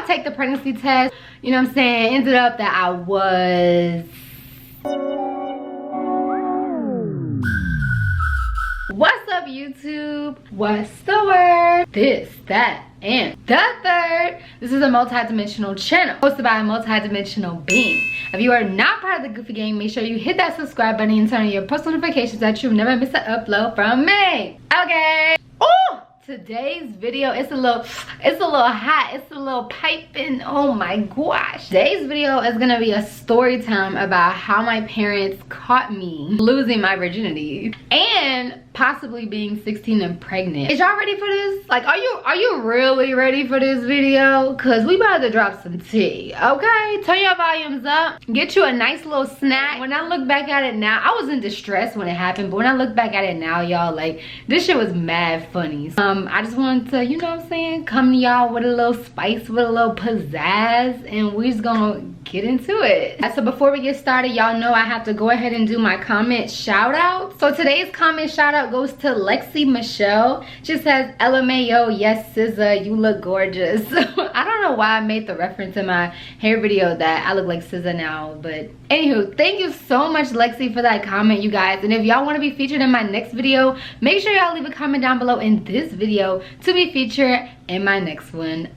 take the pregnancy test, you know what I'm saying? Ended up that I was... What's up, YouTube? What's the word? This, that, and the third. This is a multi-dimensional channel hosted by a multi-dimensional being. If you are not part of the Goofy Gang, make sure you hit that subscribe button and turn on your post notifications so that you never miss an upload from me. Okay. Oh! Today's video, it's a little hot, it's a little piping. Oh my gosh. Today's video is gonna be a story time about how my parents caught me losing my virginity and possibly being 16 and pregnant. Is y'all ready for this? Like, are you really ready for this video? Cause we about to drop some tea, okay? Turn your volumes up, get you a nice little snack. When I look back at it now, I was in distress when it happened, but when I look back at it now, y'all, like, this shit was mad funny. I just wanted to, you know what I'm saying, come to y'all with a little spice, with a little pizzazz, and we just gonna get into it. So before we get started, y'all know I have to go ahead and do my comment shout out. So today's comment shout out goes to Lexi Michelle. She says, LMAO, yes SZA, you look gorgeous. I don't know why I made the reference in my hair video that I look like SZA now, but anywho, thank you so much, Lexi, for that comment, you guys. And if y'all want to be featured in my next video, make sure y'all leave a comment down below in this video to be featured in my next one.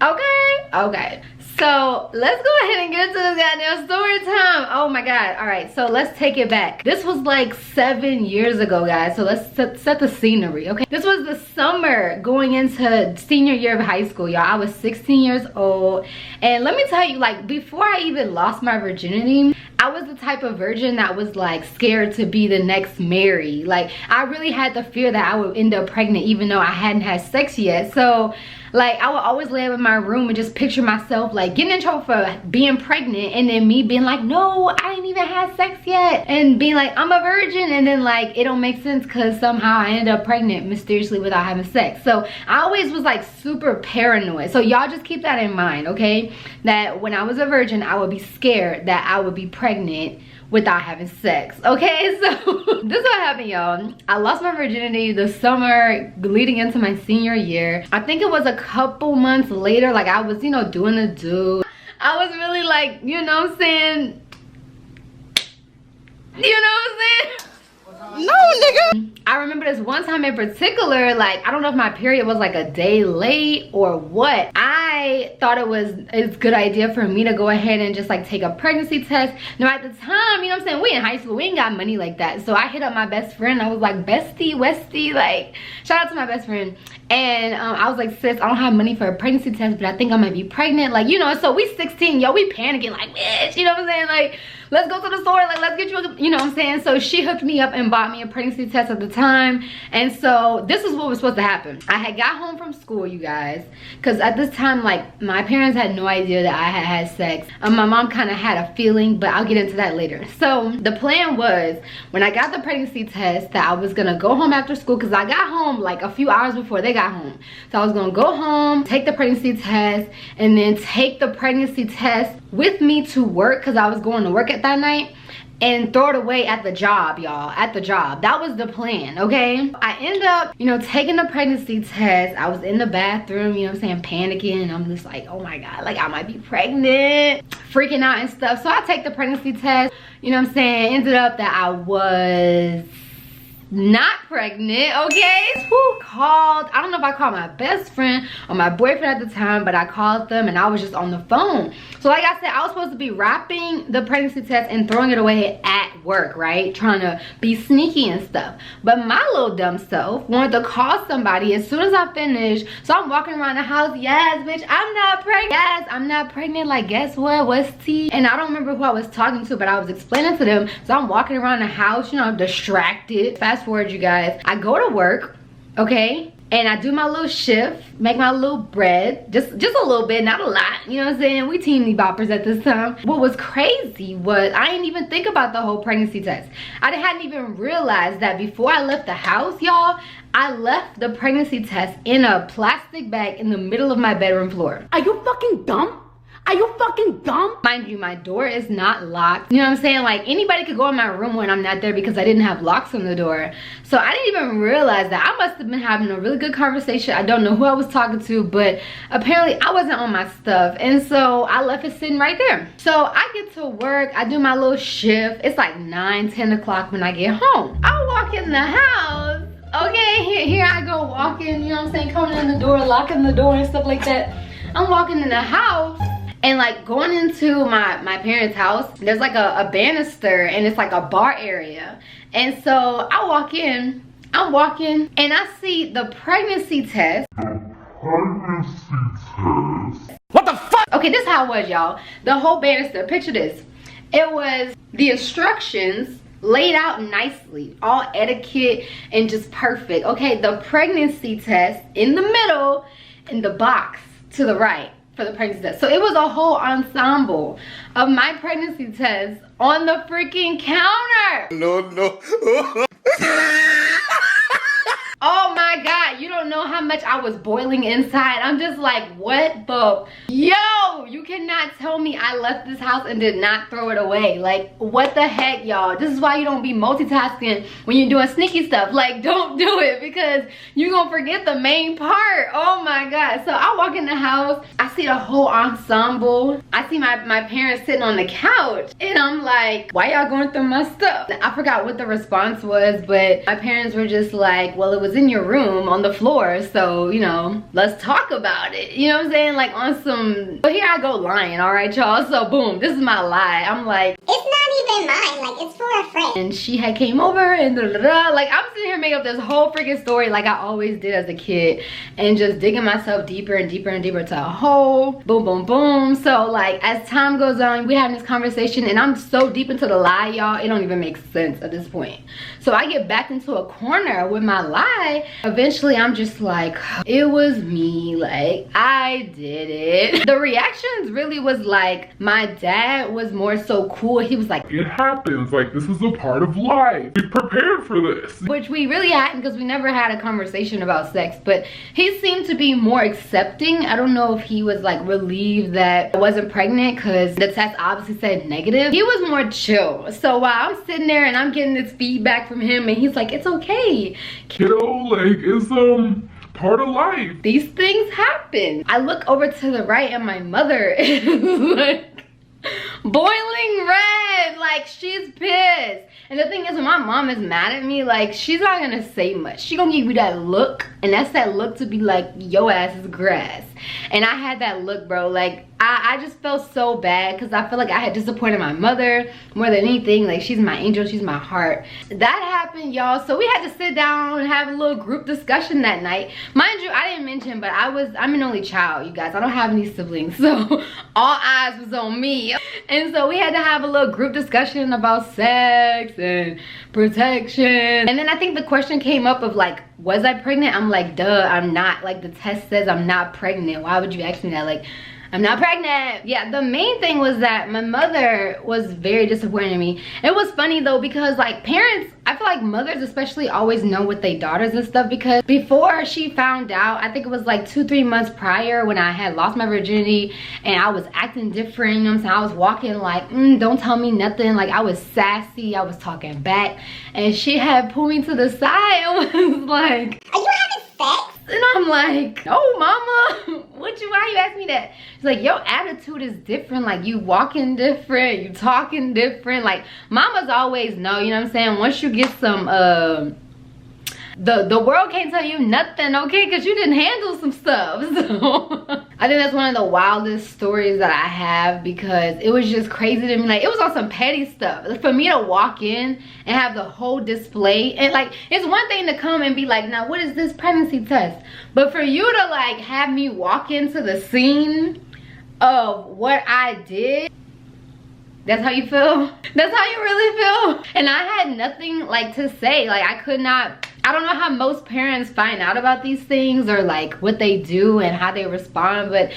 Okay, so let's go ahead and get into this goddamn story time. Oh my god. All right, so let's take it back. This was like 7 years ago, guys, so let's set the scenery. Okay, this was the summer going into senior year of high school, y'all. I was 16 years old, and let me tell you, like, before I even lost my virginity, I was the type of virgin that was like scared to be the next Mary. Like, I really had the fear that I would end up pregnant even though I hadn't had sex yet. So like, I would always lay up in my room and just picture myself like getting in trouble for being pregnant, and then me being like, no, I ain't even had sex yet, and being like, I'm a virgin, and then like it don't make sense because somehow I ended up pregnant mysteriously without having sex. So I always was like super paranoid. So y'all just keep that in mind, okay? That when I was a virgin, I would be scared that I would be pregnant without having sex. Okay, so this is what happened, y'all. I lost my virginity the summer leading into my senior year. I think it was a couple months later. Like, I was, you know, doing the do. I was really like, you know what I'm saying? You know what I'm saying? No, nigga. I remember this one time in particular, like, I don't know if my period was like a day late or what. I thought it's a good idea for me to go ahead and just like take a pregnancy test. Now at the time, you know what I'm saying, we in high school, we ain't got money like that. So I hit up my best friend. I was like, bestie, Westie, like, shout out to my best friend. And I was like, sis, I don't have money for a pregnancy test, but I think I might be pregnant. Like, you know, so we 16, yo, we panicking like, bitch, you know what I'm saying? Like, let's go to the store, like, let's get you a, you know what I'm saying? So she hooked me up and bought me a pregnancy test at the time. And so this is what was supposed to happen. I had got home from school, you guys, because at this time, like, my parents had no idea that I had had sex. My mom kind of had a feeling, but I'll get into that later. So the plan was, when I got the pregnancy test, that I was gonna go home after school, because I got home like a few hours before they got home. So I was gonna go home, take the pregnancy test, and then take the pregnancy test with me to work, because I was going to work at that night, and throw it away at the job, y'all, at the job. That was the plan, okay? I end up, you know, taking the pregnancy test. I was in the bathroom, you know what I'm saying, panicking, and I'm just like, oh my god, like, I might be pregnant, freaking out and stuff. So I take the pregnancy test, you know what I'm saying, ended up that I was not pregnant, okay? Called, I don't know if I called my best friend or my boyfriend at the time, but I called them and I was just on the phone. So like I said, I was supposed to be wrapping the pregnancy test and throwing it away at work, right? Trying to be sneaky and stuff. But my little dumb self wanted to call somebody as soon as I finished. So I'm walking around the house, yes, bitch, I'm not pregnant. Yes, I'm not pregnant. Like, guess what? What's tea? And I don't remember who I was talking to, but I was explaining to them. So I'm walking around the house, you know, distracted. Fast forward, you guys, I go to work, okay, and I do my little shift, make my little bread, just a little bit, not a lot, you know what I'm saying? We teeny boppers at this time. What was crazy was I didn't even think about the whole pregnancy test. I hadn't even realized that before I left the house, y'all, I left the pregnancy test in a plastic bag in the middle of my bedroom floor. Are you fucking dumb? Are you fucking dumb? Mind you, my door is not locked. You know what I'm saying? Like, anybody could go in my room when I'm not there because I didn't have locks on the door. So I didn't even realize that. I must have been having a really good conversation. I don't know who I was talking to, but apparently I wasn't on my stuff. And so I left it sitting right there. So I get to work. I do my little shift. It's like 9, 10 o'clock when I get home. I walk in the house. Okay, here I go walking, you know what I'm saying? Coming in the door, locking the door and stuff like that. I'm walking in the house. And like going into my parents' house, there's like a banister and it's like a bar area. And so I walk in, I'm walking and I see the pregnancy test. What the fuck? Okay, this is how it was, y'all. The whole banister, picture this. It was the instructions laid out nicely, all etiquette and just perfect. Okay, the pregnancy test in the middle and the box to the right for the pregnancy test. So it was a whole ensemble of my pregnancy test on the freaking counter. No. Oh my God, you don't know how much I was boiling inside. I'm just like, what the? Yo, you cannot tell me I left this house and did not throw it away. Like, what the heck, y'all? This is why you don't be multitasking when you're doing sneaky stuff. Like, don't do it because you're gonna forget the main part. Oh my God. So I walk in the house, I see the whole ensemble. I see my parents sitting on the couch and I'm like, why y'all going through my stuff? I forgot what the response was, but my parents were just like, well, it was in your room on the floor, so you know, let's talk about it. You know what I'm saying? Like on some, but here I go lying, all right, y'all. So boom, this is my lie. I'm like, it's not even mine, like it's for a friend. and she had came over and da, da, da. Like I'm sitting here making up this whole freaking story like I always did as a kid and just digging myself deeper and deeper and deeper to a hole. Boom, boom, boom. So like as time goes on, we having this conversation and I'm so deep into the lie, y'all, it don't even make sense at this point. So I get back into a corner with my lie. Eventually I'm just like, it was me, like I did it. The reactions really was like, my dad was more so cool. He was like, it happens, like this is a part of life, we prepared for this. Which we really hadn't, because we never had a conversation about sex, but he seemed to be more accepting. I don't know if he was like relieved that I wasn't pregnant because the test obviously said negative. He was more chill. So while I'm sitting there and I'm getting this feedback from him and he's like, it's okay, Kiddo, like it's part of life. these things happen. I look over to the right and my mother is like boiling red, like she's pissed. And the thing is, when my mom is mad at me, like she's not gonna say much. She gonna give you that look, and that's that look to be like, yo ass is grass. And I had that look, bro. Like I just felt so bad because I feel like I had disappointed my mother more than anything. Like she's my angel, she's my heart. That happened, y'all. So we had to sit down and have a little group discussion that night. Mind you, I didn't mention, but I'm an only child, you guys. I don't have any siblings, so all eyes was on me. And so we had to have a little group discussion about sex and protection. And then I think the question came up of like, was I pregnant? I'm like, duh, I'm not. Like the test says I'm not pregnant. Why would you ask me that? Like, I'm not pregnant. Yeah, the main thing was that my mother was very disappointed in me. It was funny though because like parents, I feel like mothers especially always know with their daughters and stuff, because before she found out, I think it was like 2-3 months prior when I had lost my virginity and I was acting different, you know what I'm saying? I was walking like, don't tell me nothing. Like I was sassy, I was talking back, and she had pulled me to the side and was like, are you having sex? And I'm like, no, mama, why you ask me that? She's like, your attitude is different. Like you walking different, you talking different. Like mamas always know, you know what I'm saying? Once you get some, the world can't tell you nothing, okay? Because you didn't handle some stuff. So I think that's one of the wildest stories that I have, because it was just crazy to me. Like it was on some petty stuff. For me to walk in and have the whole display, and like it's one thing to come and be like, now what is this pregnancy test? But for you to like have me walk into the scene of what I did, that's how you feel? That's how you really feel? And I had nothing like to say. Like I could not, I don't know how most parents find out about these things or like what they do and how they respond, but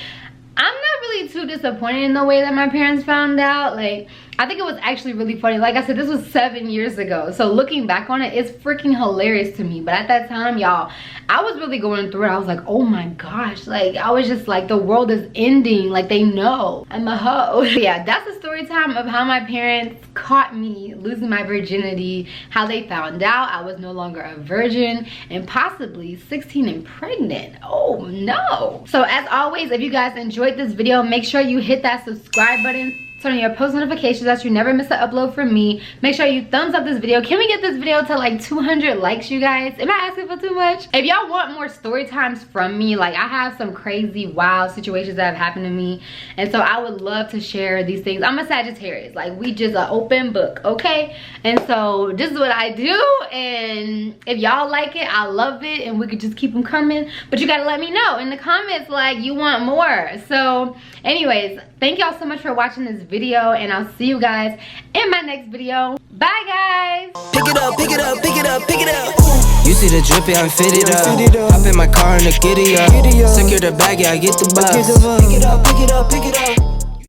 I'm not really too disappointed in the way that my parents found out. Like I think it was actually really funny. Like I said, this was 7 years ago. So looking back on it, it's freaking hilarious to me. But at that time, y'all, I was really going through it. I was like, oh my gosh. Like, I was just like, the world is ending. Like, they know I'm a hoe. Yeah, that's the story time of how my parents caught me losing my virginity, how they found out I was no longer a virgin, and possibly 16 and pregnant. Oh no. So as always, if you guys enjoyed this video, make sure you hit that subscribe button, turn on your post notifications so that you never miss an upload from me. Make sure you thumbs up this video. Can we get this video to like 200 likes, you guys? Am I asking for too much? If y'all want more story times from me, like I have some crazy wild situations that have happened to me, and so I would love to share these things. I'm a Sagittarius, like we just an open book, okay? And so this is what I do, and if y'all like it, I love it, and we could just keep them coming. But you gotta let me know in the comments like you want more. So anyways, thank y'all so much for watching this video, and I'll see you guys in my next video. Bye guys. Pick it up, pick it up, pick it up, pick it up. You see the drippy, I'm fitted up. Hop in my car and the giddy up. Secure the bag, yeah, I get the bus. Pick it up, pick it up, pick it up.